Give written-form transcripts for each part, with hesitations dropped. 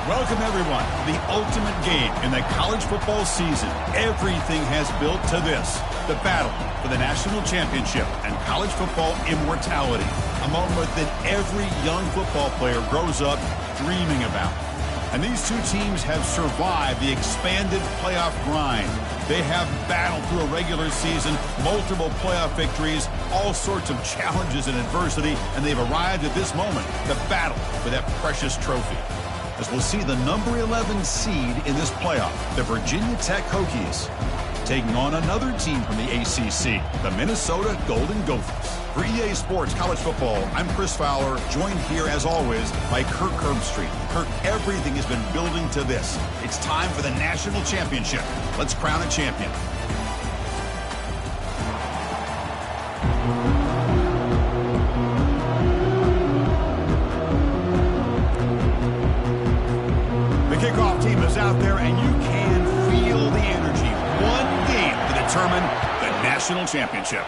Welcome, everyone, to the ultimate game in the college football season. Everything has built to this, the battle for the national championship and college football immortality, a moment that every young football player grows up dreaming about. And these two teams have survived the expanded playoff grind. They have battled through a regular season, multiple playoff victories, all sorts of challenges and adversity, and they've arrived at this moment, the battle for that precious trophy. As we'll see the number 11 seed in this playoff, the Virginia Tech Hokies, taking on another team from the ACC, the Minnesota Golden Gophers. For EA Sports College Football, I'm Chris Fowler, joined here as always by Kirk Herbstreit. Kirk, everything has been building to this. It's time for the national championship. Let's crown a champion. Kickoff team is out there, and you can feel the energy. One game to determine the national championship.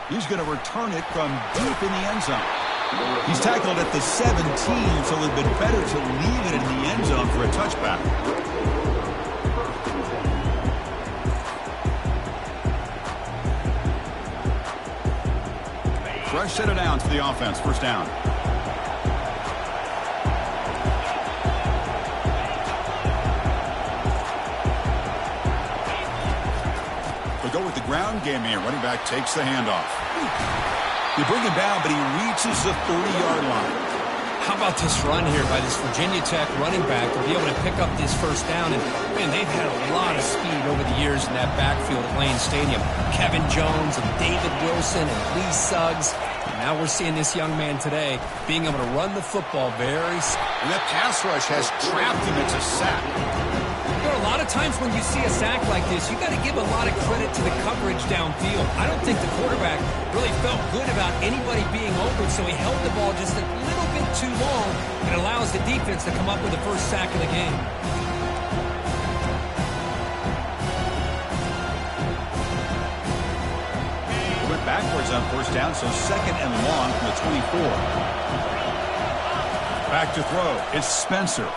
He's going to return it from deep in the end zone. He's tackled at the 17, so it would have been better to leave it in the end zone for a touchback. Fresh set of downs for the offense. First down. Go with the ground game here. Running back takes the handoff. You bring him down, but he reaches the 30-yard line. How about this run here by this Virginia Tech running back to be able to pick up this first down? And, man, they've had a lot of speed over the years in that backfield at Lane Stadium. Kevin Jones and David Wilson and Lee Suggs. And now we're seeing this young man today being able to run the football very. And that pass rush has trapped him. It's a sack. There are a lot of times when you see a sack like this, you got to give a lot of credit to the coverage downfield. I don't think the quarterback really felt good about anybody being open, so he held the ball just a little bit too long and allows the defense to come up with the first sack of the game. He went backwards on first down, so second and long from the 24. Back to throw. It's Spencer.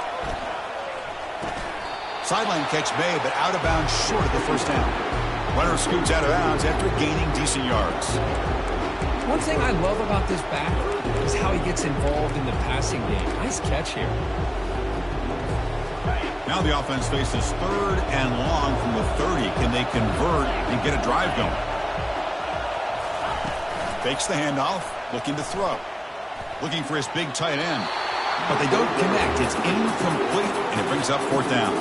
Sideline catch made, but out of bounds short of the first down. Runner scoots out of bounds after gaining decent yards. One thing I love about this back is how he gets involved in the passing game. Nice catch here. Now the offense faces third and long from the 30. Can they convert and get a drive going? Fakes the handoff, looking to throw. Looking for his big tight end. But they don't connect. It's incomplete, and it brings up fourth down.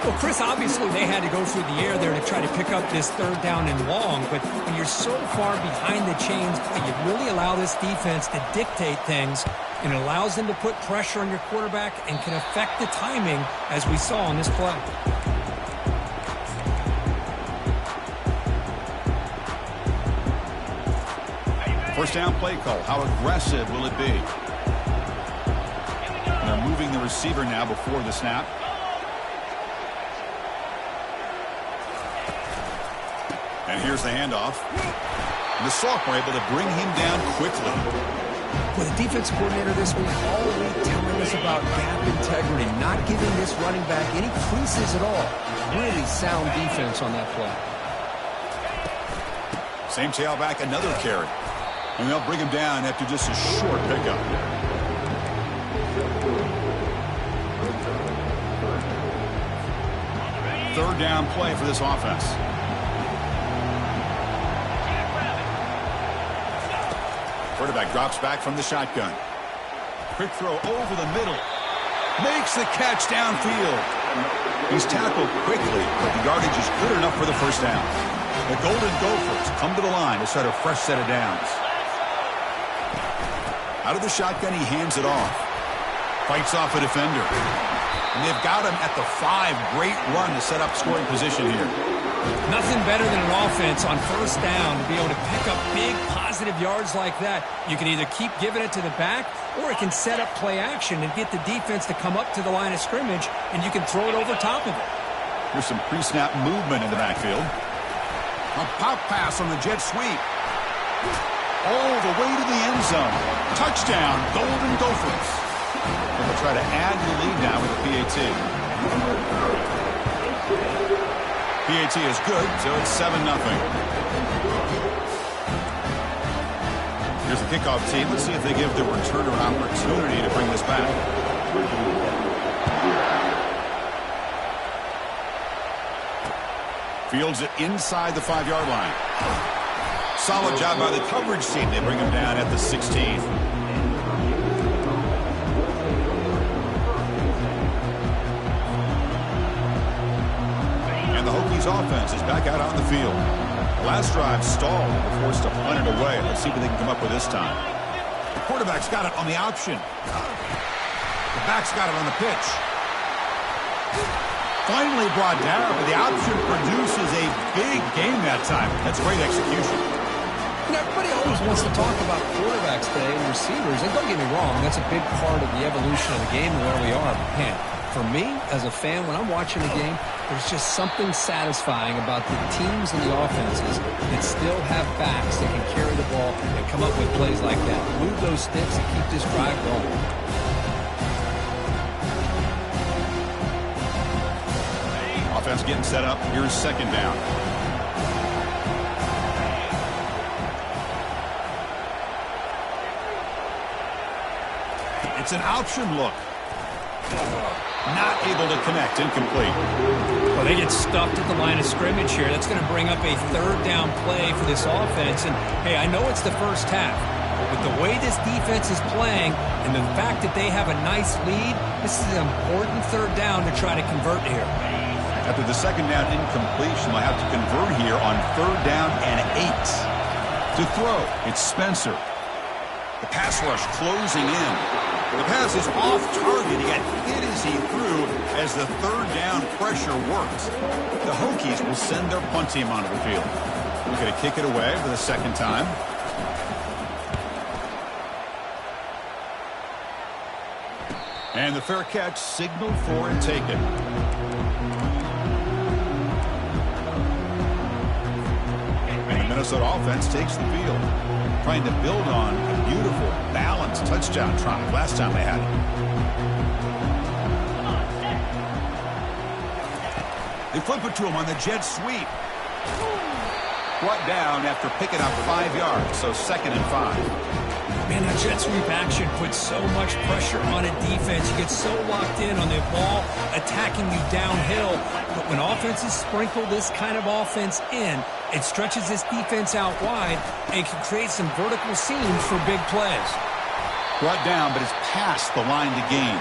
Well, Chris, obviously they had to go through the air there to try to pick up this third down and long, but when you're so far behind the chains, you really allow this defense to dictate things, and it allows them to put pressure on your quarterback and can affect the timing, as we saw on this play. First down play call. How aggressive will it be? They're moving the receiver now before the snap. And here's the handoff. And the sophomore able to bring him down quickly. Well, the defense coordinator this week all week telling us about gap integrity, not giving this running back any creases at all. Really sound defense on that play. Same tailback, another carry. And they'll bring him down after just a short pickup. Third down play for this offense. Quarterback drops back from the shotgun. Quick throw over the middle. Makes the catch downfield. He's tackled quickly, but the yardage is good enough for the first down. The Golden Gophers come to the line to start a fresh set of downs. Out of the shotgun, he hands it off. Fights off a defender. And they've got him at the 5. Great run to set up scoring position here. Nothing better than an offense on first down to be able to pick up big positive yards like that. You can either keep giving it to the back, or it can set up play action and get the defense to come up to the line of scrimmage, and you can throw it over top of it. Here's some pre-snap movement in the backfield. A pop pass on the jet sweep. all the way to the end zone. Touchdown, Golden Gophers. And we'll try to add the lead now with the PAT. PAT is good, so it's 7-0. Here's the kickoff team. Let's see if they give the returner an opportunity to bring this back. Fields it inside the 5-yard line. Solid job by the coverage team. They bring him down at the 16. And the Hokies offense is back out on the field. Last drive stalled. They're forced to punt it away. Let's see what they can come up with this time. The quarterback's got it on the option. The back's got it on the pitch. Finally brought down, but the option produces a big game that time. That's great execution. You know, everybody always wants to talk about quarterbacks today and receivers, and don't get me wrong, that's a big part of the evolution of the game and where we are. But man, for me, as a fan, when I'm watching a game, there's just something satisfying about the teams and the offenses that still have backs that can carry the ball and come up with plays like that. Move those sticks and keep this drive going. Offense getting set up. Here's second down. It's an option look. Not able to connect. Incomplete. Well, they get stuffed at the line of scrimmage here. That's going to bring up a third down play for this offense. And, hey, I know it's the first half, but the way this defense is playing and the fact that they have a nice lead, this is an important third down to try to convert here. After the second down incompletion, they'll have to convert here on third down and 8. To throw, it's Spencer. The pass rush closing in. The pass is off target. He got hit as he threw as the third down pressure worked. The Hokies will send their punt team onto the field. We're going to kick it away for the second time. And the fair catch signaled for and taken. And the Minnesota offense takes the field, trying to build on a beautiful, balanced touchdown drive last time they had it. They flip it to him on the jet sweep. Brought down after picking up 5 yards, so 2nd and 5. Man, that jet sweep action puts so much pressure on a defense. You get so locked in on the ball attacking you downhill. But when offenses sprinkle this kind of offense in, it stretches this defense out wide and can create some vertical seams for big plays. Brought down, but it's past the line to gain.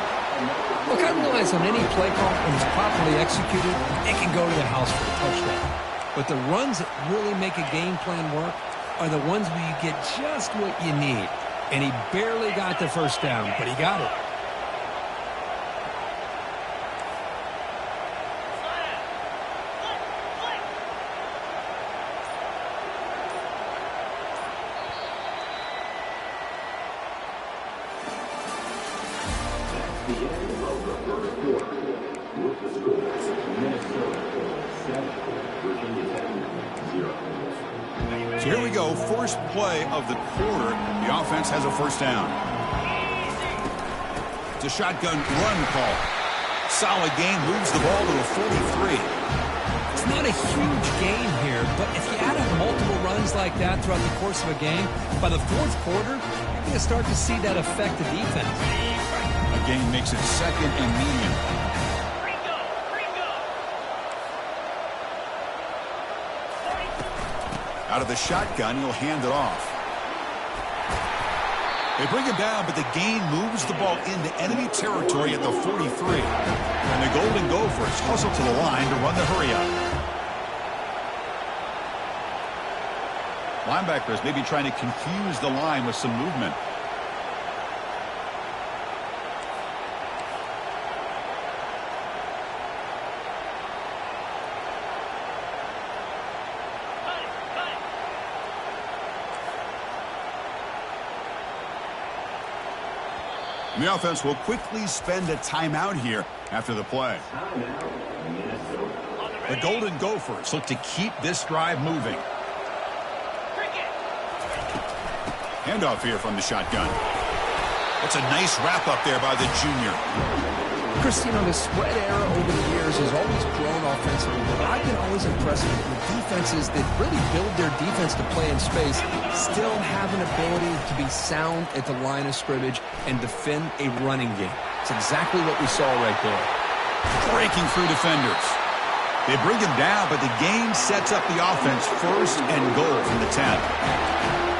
Look, I realize on any play call, when it's properly executed, it can go to the house for a touchdown. But the runs that really make a game plan work are the ones where you get just what you need. And he barely got the first down, but he got it. The end of the first quarter. With the scores, Minnesota 7, Virginia Tech 0. So here we go, first play of the quarter. The offense has a first down. It's a shotgun run call. Solid gain, moves the ball to the 43. It's not a huge gain here, but if you add up multiple runs like that throughout the course of a game, by the fourth quarter, you're going to start to see that affect the defense. A gain makes it 2nd and medium. Out of the shotgun, he'll hand it off. They bring him down, but the gain moves the ball into enemy territory at the 43. And the Golden Gophers hustle to the line to run the hurry-up. Linebackers maybe trying to confuse the line with some movement. And the offense will quickly spend a timeout here after the play. The Golden Gophers look to keep this drive moving. Handoff here from the shotgun. That's a nice wrap up there by the junior. Chris, you know, the spread era over the years has always grown offensively, but I've been always impressed with defenses that really build their defense to play in space, still have an ability to be sound at the line of scrimmage and defend a running game. It's exactly what we saw right there. Breaking through defenders. They bring him down, but the game sets up the offense first and goal from the 10.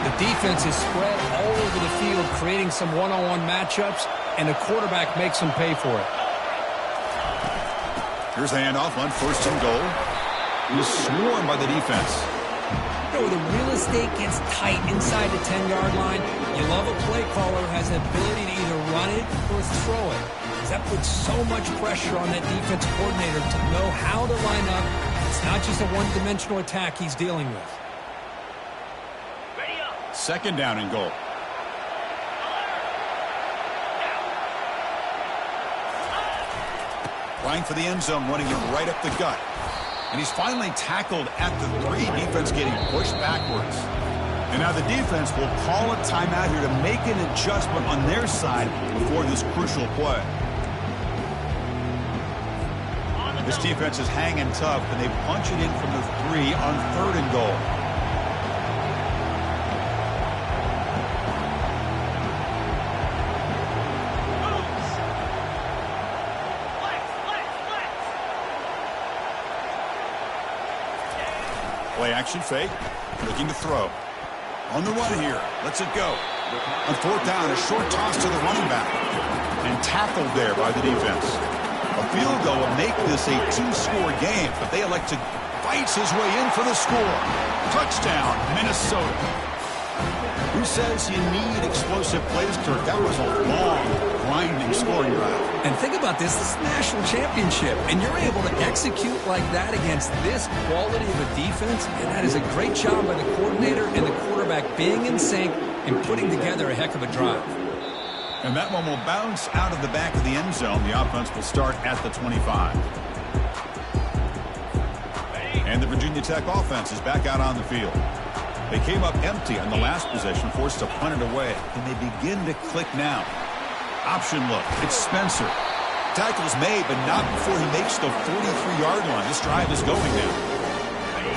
The defense is spread all over the field, creating some one-on-one matchups, and the quarterback makes them pay for it. Here's the handoff on first and goal. He was swarmed by the defense. You know, the real estate gets tight inside the 10-yard line. You love a play caller who has the ability to either run it or throw it. That puts so much pressure on that defense coordinator to know how to line up. It's not just a one-dimensional attack he's dealing with. Second down and goal. Trying for the end zone, running it right up the gut. And he's finally tackled at the 3. Defense getting pushed backwards. And now the defense will call a timeout here to make an adjustment on their side before this crucial play. This defense is hanging tough, and they punch it in from the 3 on third and goal. Play action fake, looking to throw. On the run here, lets it go. On fourth down, a short toss to the running back. And tackled there by the defense. A field goal will make this a 2-score game, but they elect to fight his way in for the score. Touchdown, Minnesota. Who says you need explosive plays, Kirk? That was a long, grinding scoring drive. And think about this is a national championship, and you're able to execute like that against this quality of a defense, and that is a great job by the coordinator and the quarterback being in sync and putting together a heck of a drive. And that one will bounce out of the back of the end zone. The offense will start at the 25. And the Virginia Tech offense is back out on the field. They came up empty on the last possession, forced to punt it away. And they begin to click now. Option look. It's Spencer. Tackle's made, but not before he makes the 43-yard line. This drive is going now.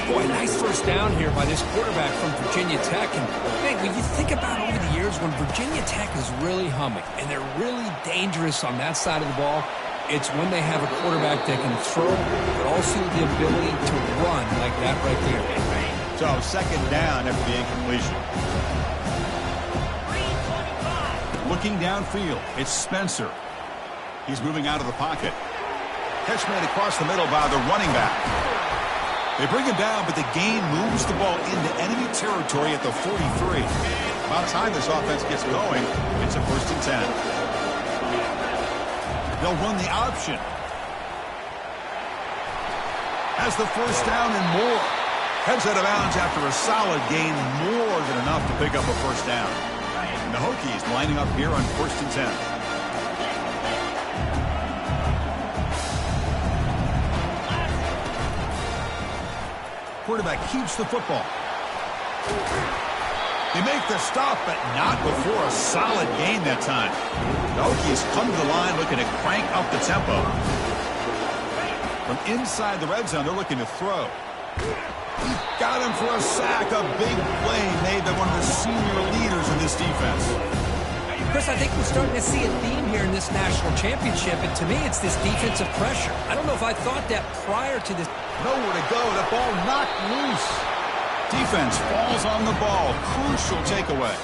Boy, nice first down here by this quarterback from Virginia Tech. And, man, when you think about over the years when Virginia Tech is really humming and they're really dangerous on that side of the ball, it's when they have a quarterback that can throw, but also the ability to run like that right there. So, second down after the incompletion. Looking downfield, it's Spencer. He's moving out of the pocket. Catch made across the middle by the running back. They bring him down, but the game moves the ball into enemy territory at the 43. About time this offense gets going, it's a 1st and 10. They'll run the option. Has the first down and more. Heads out of bounds after a solid gain, more than enough to pick up a first down. And the Hokies lining up here on 1st and 10. Quarterback keeps the football. They make the stop, but not before a solid gain that time. The Hokies come to the line looking to crank up the tempo. From inside the red zone, they're looking to throw. Got him for a sack. A big play made by one of the senior leaders in this defense. Chris, I think we're starting to see a theme here in this national championship, and to me, it's this defensive pressure. I don't know if I thought that prior to this. Nowhere to go. The ball knocked loose. Defense falls on the ball. Crucial takeaway.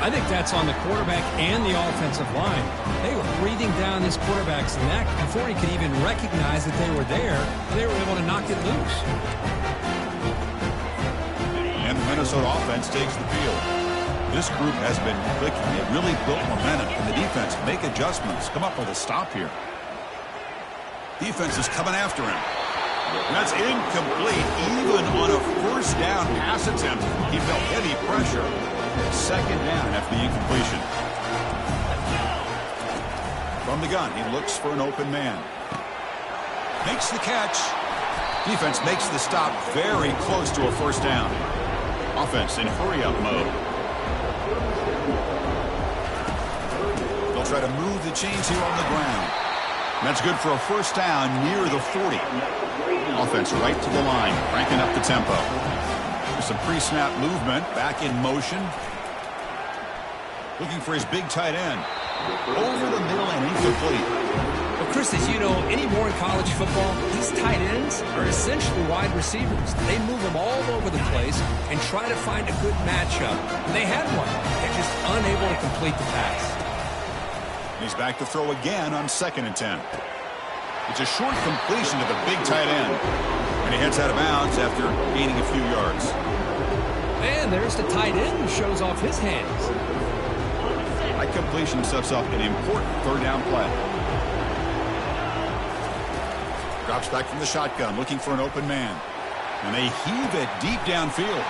I think that's on the quarterback and the offensive line. They were breathing down this quarterback's neck before he could even recognize that they were there. They were able to knock it loose. And the Minnesota offense takes the field. This group has been clicking. They really built momentum. And the defense make adjustments. Come up with a stop here. Defense is coming after him. That's incomplete. Even on a first down pass attempt, he felt heavy pressure. Second down after the incompletion. From the gun, he looks for an open man. Makes the catch. Defense makes the stop very close to a first down. Offense in hurry-up mode. They'll try to move the chains here on the ground. And that's good for a first down near the 40. Offense right to the line, cranking up the tempo. There's some pre-snap movement, back in motion. Looking for his big tight end. Over the middle and incomplete. Well, Chris, as you know, anymore in college football, these tight ends are essentially wide receivers. They move them all over the place and try to find a good matchup. And they had one. They're just unable to complete the pass. He's back to throw again on 2nd and 10. It's a short completion to the big tight end. And he heads out of bounds after gaining a few yards. And there's the tight end who shows off his hands. That completion sets up an important third down play. Drops back from the shotgun, looking for an open man. And they heave it deep downfield.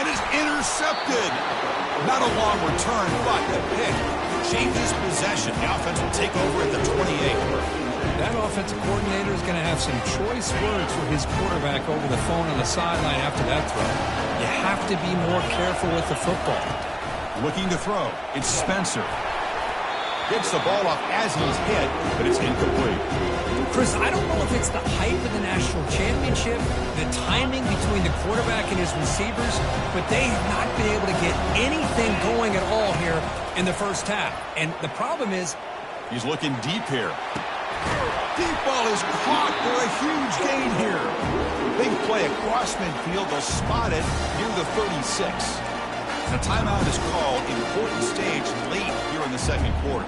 And it's intercepted. Not a long return, but the pick changes possession. The offense will take over at the 28. That offensive coordinator is going to have some choice words for his quarterback over the phone on the sideline after that throw. You have to be more careful with the football. Looking to throw. It's Spencer. Gets the ball off as he's hit, but it's incomplete. Chris, I don't know if it's the hype of the national championship, the timing between the quarterback and his receivers, but they have not been able to get anything going at all here in the first half. And the problem is, he's looking deep here. Deep ball is caught for a huge gain here. Big play across midfield. They'll spot it near the 36. The timeout is called. Important stage late here in the second quarter.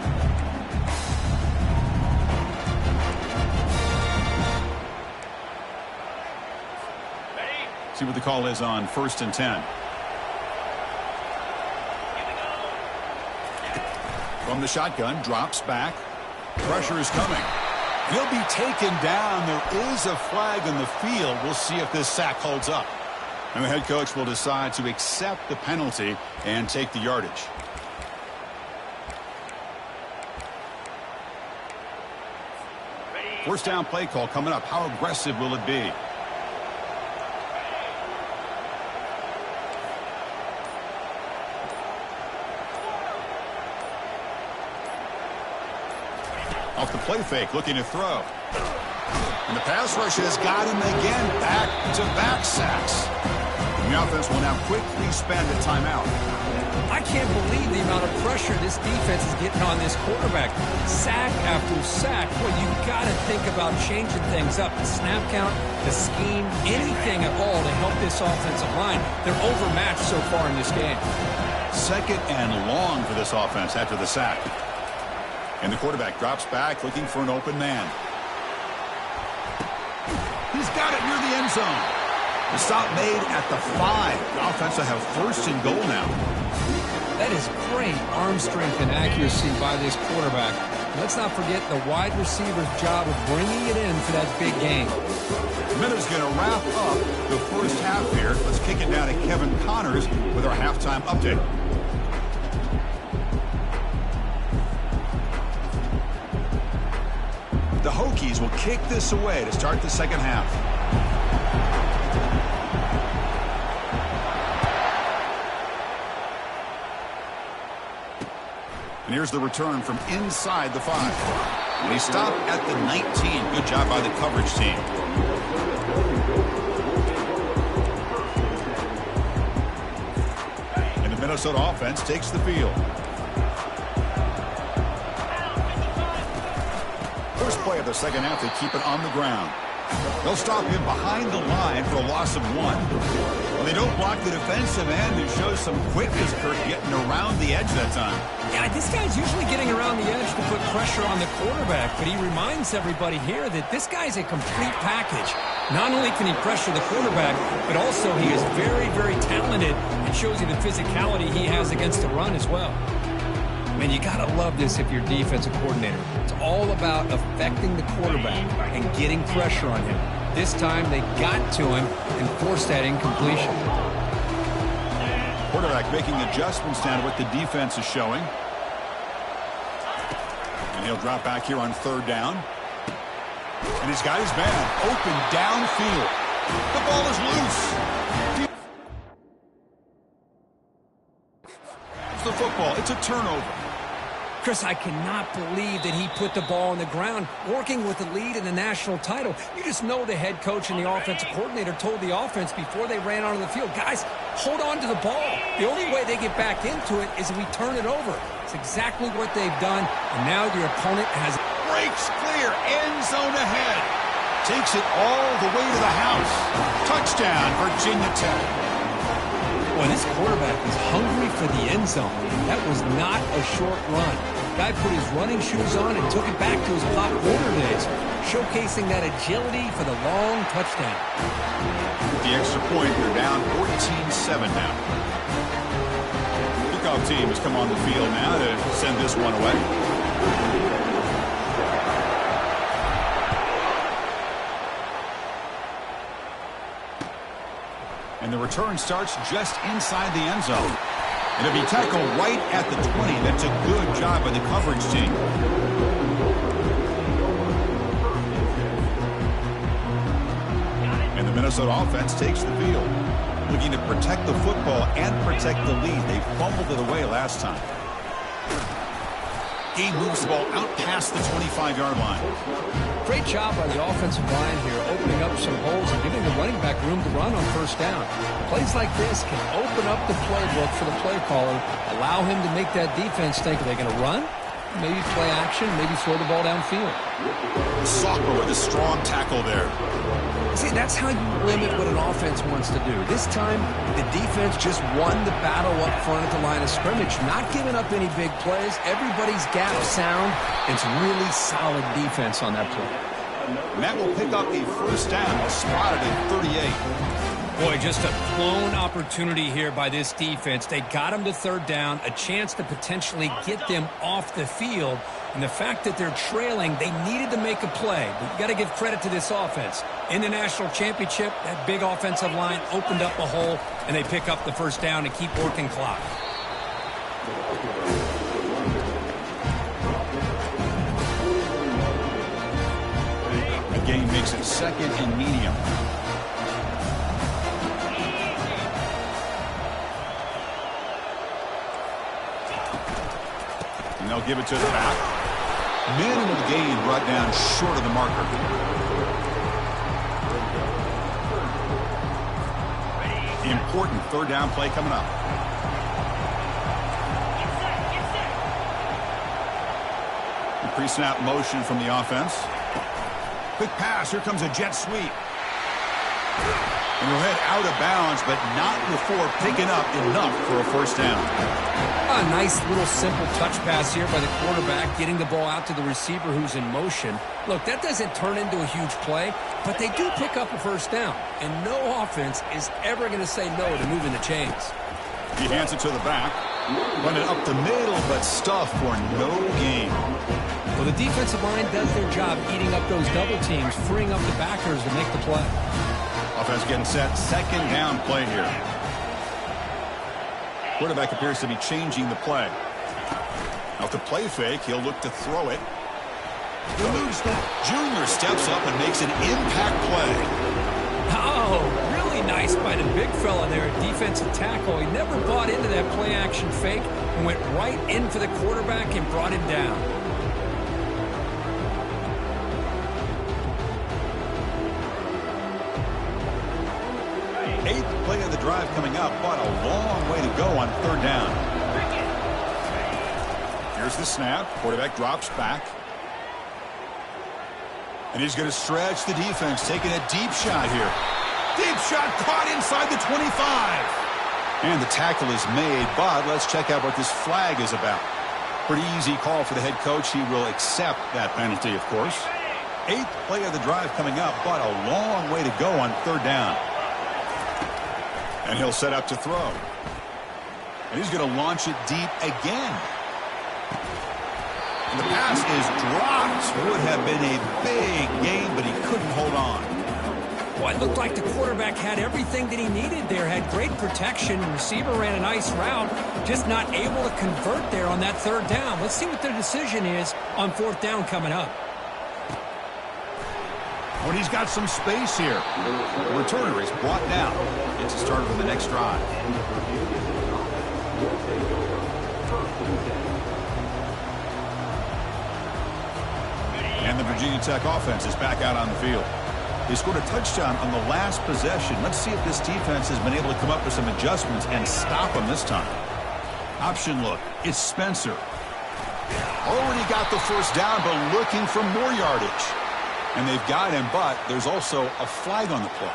See what the call is on 1st and 10. From the shotgun, drops back. Pressure is coming. He'll be taken down. There is a flag in the field. We'll see if this sack holds up. And the head coach will decide to accept the penalty and take the yardage. First down play call coming up. How aggressive will it be? Off the play fake, looking to throw. And the pass rush has got him again. Back-to-back sacks. And the offense will now quickly spend a timeout. I can't believe the amount of pressure this defense is getting on this quarterback. Sack after sack. Well, you got to think about changing things up. The snap count, the scheme, anything at all to help this offensive line. They're overmatched so far in this game. 2nd and long for this offense after the sack. And the quarterback drops back, looking for an open man. He's got it near the end zone. The stop made at the 5. The offense will have 1st and goal now. That is great arm strength and accuracy by this quarterback. Let's not forget the wide receiver's job of bringing it in for that big game. Miller's going to wrap up the first half here. Let's kick it down to Kevin Connors with our halftime update. The Hokies will kick this away to start the second half. And here's the return from inside the 5. And he stopped at the 19. Good job by the coverage team. And the Minnesota offense takes the field. First play of the second half, they keep it on the ground. They'll stop him behind the line for a loss of 1. Well, they don't block the defensive end. It shows some quickness, Kirk, getting around the edge that time. Yeah, this guy's usually getting around the edge to put pressure on the quarterback, but he reminds everybody here that this guy's a complete package. Not only can he pressure the quarterback, but also he is very, very talented and shows you the physicality he has against the run as well. Man, you got to love this if you're defensive coordinator. It's all about affecting the quarterback and getting pressure on him. This time they got to him and forced that incompletion. Quarterback making adjustments down to what the defense is showing. And he'll drop back here on 3rd down. And he's got his man open downfield. The ball is loose. the football. It's a turnover. Chris, I cannot believe that he put the ball on the ground, working with the lead in the national title. You just know the head coach and the offensive coordinator told the offense before they ran onto the field, guys, hold on to the ball. The only way they get back into it is if we turn it over. It's exactly what they've done, and now your opponent has... Breaks clear, end zone ahead. Takes it all the way to the house. Touchdown, Virginia Tech. Boy, this quarterback is hungry for the end zone. That was not a short run. Guy put his running shoes on and took it back to his Pop Warner days, showcasing that agility for the long touchdown. With the extra point, they're down 14-7 now. Kickoff team has come on the field now to send this one away. And the return starts just inside the end zone. It'll be tackled right at the 20. That's a good job by the coverage team. And the Minnesota offense takes the field, looking to protect the football and protect the lead. They fumbled it away last time. He moves the ball out past the 25-yard line. Great job by the offensive line here, opening up some holes and giving the running back room to run on first down. Plays like this can open up the playbook for the play caller, allow him to make that defense think, are they going to run? Maybe play action, maybe throw the ball downfield. Soccer with a strong tackle there. See, that's how you limit what an offense wants to do. This time, the defense just won the battle up front at the line of scrimmage, not giving up any big plays. Everybody's gap sound. It's really solid defense on that play. And that will pick up a first down, spotted at 38. Boy, just a blown opportunity here by this defense. They got him to third down, a chance to potentially get them off the field. And the fact that they're trailing, they needed to make a play. But you got to give credit to this offense. In the national championship, that big offensive line opened up a hole, and they pick up the first down and keep working clock. The game makes it second and medium. And they'll give it to the back. Minimal gain brought down short of the marker. Important third down play coming up. Pre-snap motion from the offense. Quick pass. Here comes a jet sweep. And he'll head out of bounds, but not before picking up enough for a first down. A nice little simple touch pass here by the quarterback, getting the ball out to the receiver who's in motion. Look, that doesn't turn into a huge play, but they do pick up a first down. And no offense is ever going to say no to moving the chains. He hands it to the back. Running up the middle, but stuffed for no gain. Well, the defensive line does their job eating up those double teams, freeing up the backers to make the play. Offense getting set. Second down play here. Quarterback appears to be changing the play. Now to play fake, he'll look to throw it. Junior steps up and makes an impact play. Oh, really nice by the big fella there at defensive tackle. He never bought into that play action fake and went right in for the quarterback and brought him down. Eighth play of the drive coming up, but a long way to go on third down. Here's the snap. Quarterback drops back. And he's going to stretch the defense, taking a deep shot here. Deep shot caught inside the 25. And the tackle is made, but let's check out what this flag is about. Pretty easy call for the head coach. He will accept that penalty, of course. Eighth play of the drive coming up, but a long way to go on third down. And he'll set up to throw. And he's going to launch it deep again. And the pass is dropped. Would have been a big gain, but he couldn't hold on. Well, it looked like the quarterback had everything that he needed there. Had great protection. Receiver ran a nice route. Just not able to convert there on that third down. Let's see what their decision is on fourth down coming up. When he's got some space here. The returner is brought down. It's a start for the next drive. And the Virginia Tech offense is back out on the field. They scored a touchdown on the last possession. Let's see if this defense has been able to come up with some adjustments and stop them this time. Option look. It's Spencer. Already got the first down, but looking for more yardage. And they've got him, but there's also a flag on the play.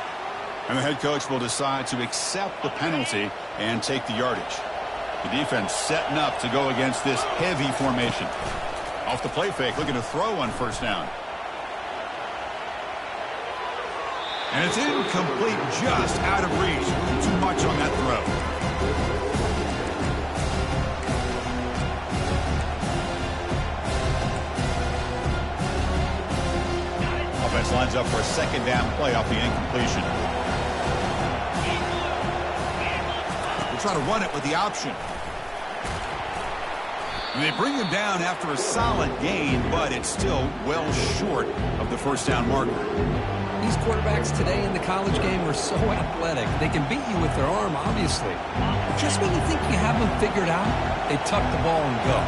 And the head coach will decide to accept the penalty and take the yardage. The defense setting up to go against this heavy formation. Off the play fake, looking to throw on first down. And it's incomplete, just out of reach. Too much on that throw. Offense lines up for a second down play off the incompletion. We'll try to run it with the option. And they bring him down after a solid gain, but it's still well short of the first down marker. These quarterbacks today in the college game are so athletic. They can beat you with their arm, obviously. But just when you think you have them figured out, they tuck the ball and go.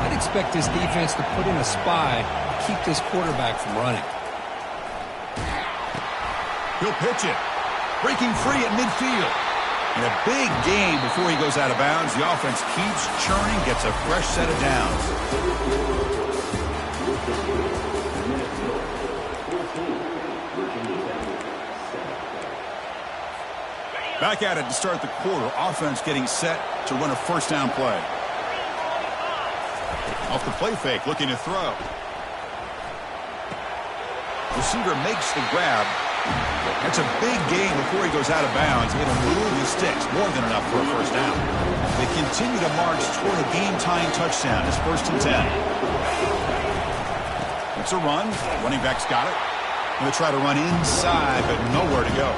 I'd expect this defense to put in a spy to keep this quarterback from running. He'll pitch it. Breaking free at midfield. And a big gain before he goes out of bounds. The offense keeps churning, gets a fresh set of downs. Back at it to start the quarter. Offense getting set to run a first down play. Off the play fake, looking to throw. Receiver makes the grab. That's a big gain before he goes out of bounds. It'll move the sticks, more than enough for a first down. They continue to march toward a game-tying touchdown. It's 1st and 10. It's a run. Running back's got it. Going to try to run inside, but nowhere to go.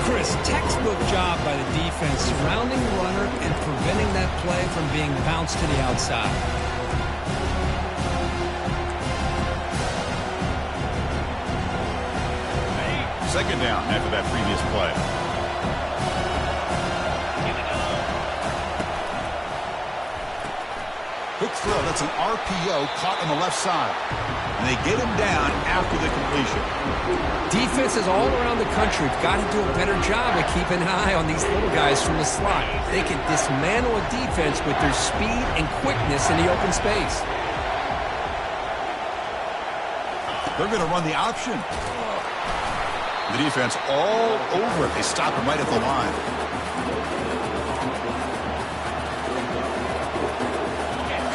Chris, textbook job by the defense surrounding the runner and preventing that play from being bounced to the outside. Second down after that previous play. Quick throw. That's an RPO caught on the left side. And they get him down after the completion. Defenses all around the country have got to do a better job of keeping an eye on these little guys from the slot. They can dismantle a defense with their speed and quickness in the open space. They're going to run the option. The defense all over it. They stop him right at the line.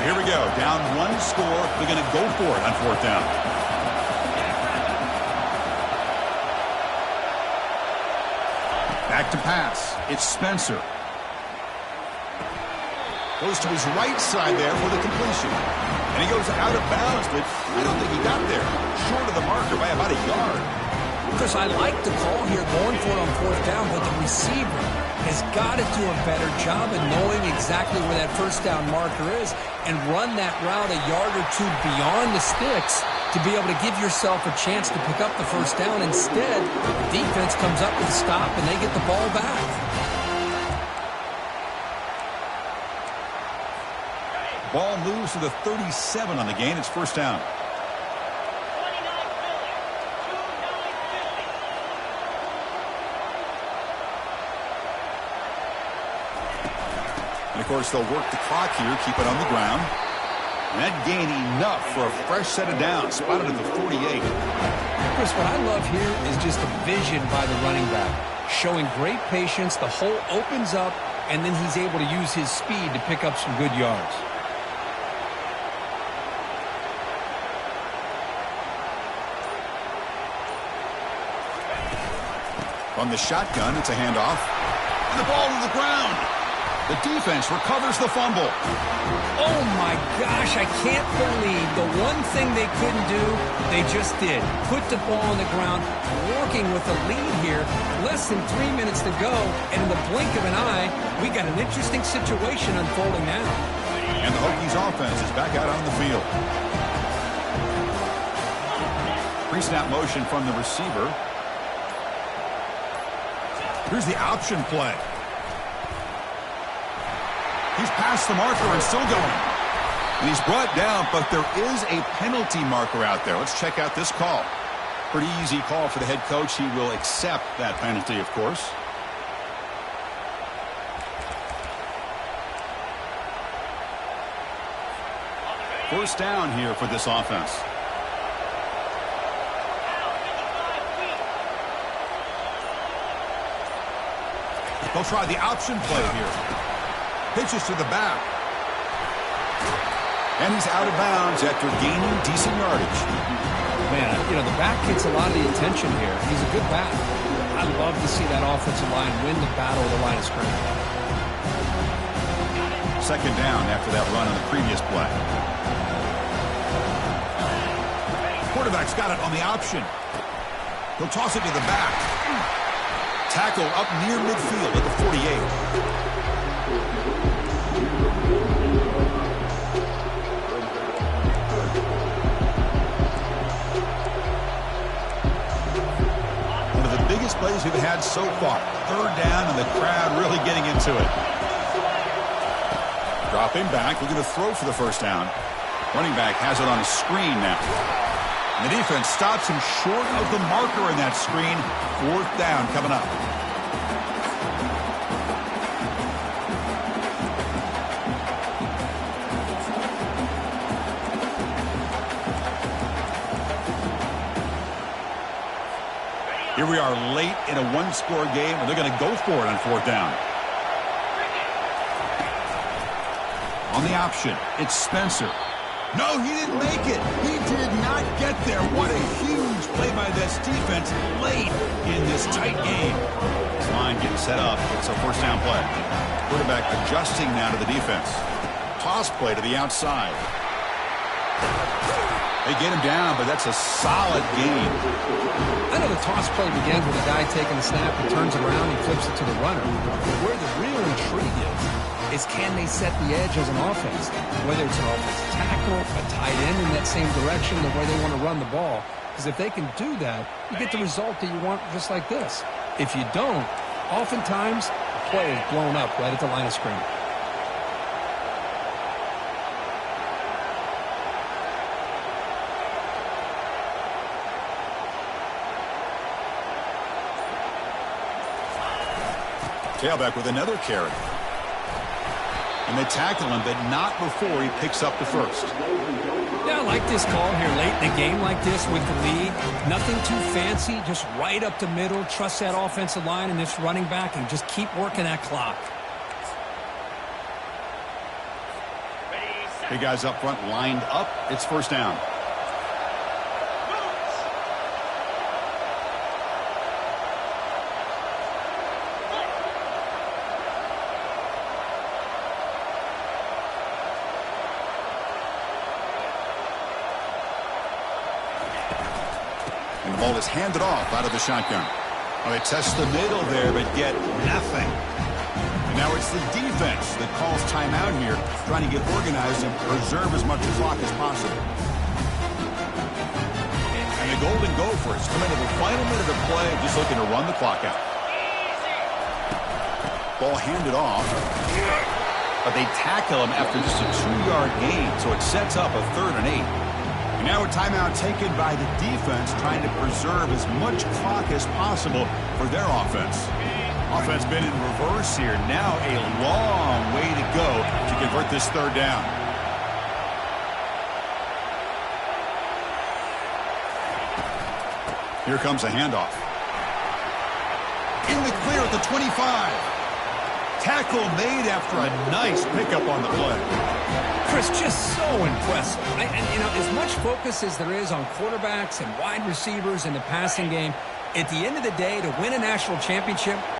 Here we go. Down one score. They're going to go for it on fourth down. Back to pass. It's Spencer. Goes to his right side there for the completion. And he goes out of bounds, but I don't think he got there. Short of the marker by about a yard. Chris, I like the call here going for it on fourth down, but the receiver has got to do a better job of knowing exactly where that first down marker is and run that route a yard or two beyond the sticks to be able to give yourself a chance to pick up the first down. Instead, the defense comes up with a stop and they get the ball back. Ball moves to the 37 on the gain. It's first down. And, of course, they'll work the clock here, keep it on the ground. And that gain enough for a fresh set of downs, spotted at the 48. Chris, what I love here is just the vision by the running back. Showing great patience, the hole opens up, and then he's able to use his speed to pick up some good yards. From the shotgun, it's a handoff. And the ball to the ground. The defense recovers the fumble. Oh, my gosh, I can't believe the one thing they couldn't do, they just did. Put the ball on the ground, working with a lead here. Less than 3 minutes to go, and in the blink of an eye, we got an interesting situation unfolding now. And the Hokies offense is back out on the field. Pre-snap motion from the receiver. Here's the option play. He's past the marker and still going. And he's brought down, but there is a penalty marker out there. Let's check out this call. Pretty easy call for the head coach. He will accept that penalty, of course. First down here for this offense. They'll try the option play here. Pitches to the back. And he's out of bounds after gaining decent yardage. Man, the back gets a lot of the attention here. He's a good back. I'd love to see that offensive line win the battle of the line of scrimmage. Second down after that run on the previous play. Quarterback's got it on the option. He'll toss it to the back. Tackle up near midfield at the 48. Biggest plays we've had so far. Third down and the crowd really getting into it. Dropping back, looking to throw for the first down. Running back has it on a screen now. And the defense stops him short of the marker in that screen. Fourth down coming up. Here we are late in a one-score game, and they're going to go for it on fourth down. On the option, it's Spencer. No, he didn't make it. He did not get there. What a huge play by this defense late in this tight game. This line getting set up. It's a first down play. Quarterback adjusting now to the defense. Toss play to the outside. They get him down, but that's a solid game. I know the toss play begins with a guy taking the snap and turns it around and flips it to the runner. But where the real intrigue is can they set the edge as an offense? Whether it's an offensive tackle, a tight end in that same direction, the way they want to run the ball. Because if they can do that, you get the result that you want just like this. If you don't, oftentimes, the play is blown up right at the line of scrimmage. Tailback with another carry. And they tackle him, but not before he picks up the first. Yeah, I like this call here late in a game like this with the lead. Nothing too fancy, just right up the middle. Trust that offensive line and this running back and just keep working that clock. Big guys up front lined up. It's first down. And the ball is handed off out of the shotgun. Well, they test the middle there, but get nothing. And now it's the defense that calls timeout here, trying to get organized and preserve as much clock as possible. And the Golden Gophers come into the final minute of play, just looking to run the clock out. Ball handed off, but they tackle him after just a 2-yard gain, so it sets up a 3rd and 8. And now a timeout taken by the defense, trying to preserve as much clock as possible for their offense. Offense been in reverse here. Now a long way to go to convert this 3rd down. Here comes a handoff. In the clear at the 25. Tackle made after a nice pickup on the play. Chris, just so impressive. And as much focus as there is on quarterbacks and wide receivers in the passing game, at the end of the day, to win a national championship,